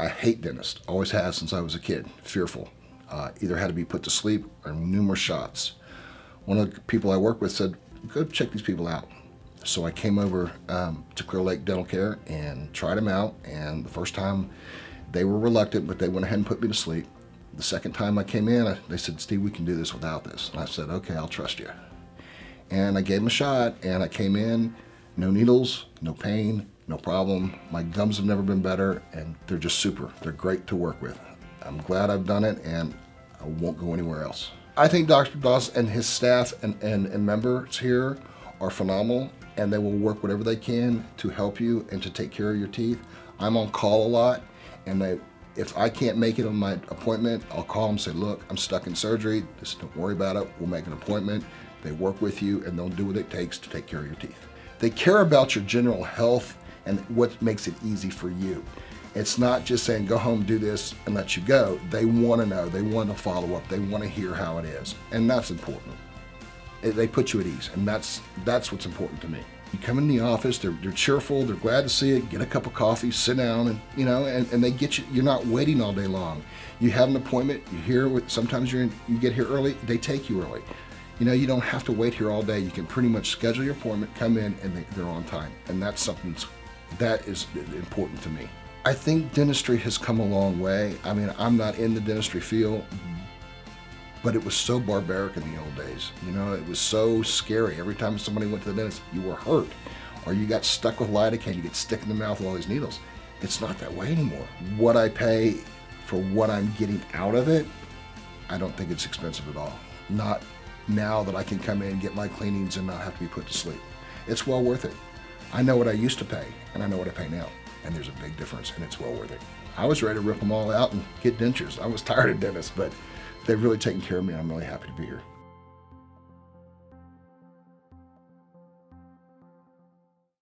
I hate dentists, always have since I was a kid, fearful. Either had to be put to sleep or numerous shots. One of the people I work with said, go check these people out. So I came over to Clear Lake Dental Care and tried them out, and the first time they were reluctant, but they went ahead and put me to sleep. The second time I came in, they said, Steve, we can do this without this. And I said, okay, I'll trust you. And I gave them a shot, and I came in, no needles, no pain, no problem. My gums have never been better, and they're just super. They're great to work with. I'm glad I've done it, and I won't go anywhere else. I think Dr. Doss and his staff and members here are phenomenal, and they will work whatever they can to help you and to take care of your teeth. I'm on call a lot, and if I can't make it on my appointment, I'll call them and say, look, I'm stuck in surgery. Just don't worry about it. We'll make an appointment. They work with you, and they'll do what it takes to take care of your teeth. They care about your general health and what makes it easy for you. It's not just saying, go home, do this, and let you go. They want to know. They want to follow up. They want to hear how it is, and that's important. They put you at ease, and that's what's important to me. You come in the office, they're cheerful, they're glad to see you, get a cup of coffee, sit down, and and they get you. You're not waiting all day long. You have an appointment. You're here. Sometimes you get here early. They take you early. You don't have to wait here all day. You can pretty much schedule your appointment, come in, and they're on time. And that's something that is important to me. I think dentistry has come a long way. I mean, I'm not in the dentistry field, but it was so barbaric in the old days. It was so scary. Every time somebody went to the dentist, you were hurt, or you got stuck with lidocaine, you get stuck in the mouth with all these needles. It's not that way anymore. What I pay for what I'm getting out of it, I don't think it's expensive at all. Not now that I can come in, get my cleanings, and not have to be put to sleep. It's well worth it. I know what I used to pay, and I know what I pay now, and there's a big difference, and it's well worth it. I was ready to rip them all out and get dentures. I was tired of dentists, but they've really taken care of me. I'm really happy to be here.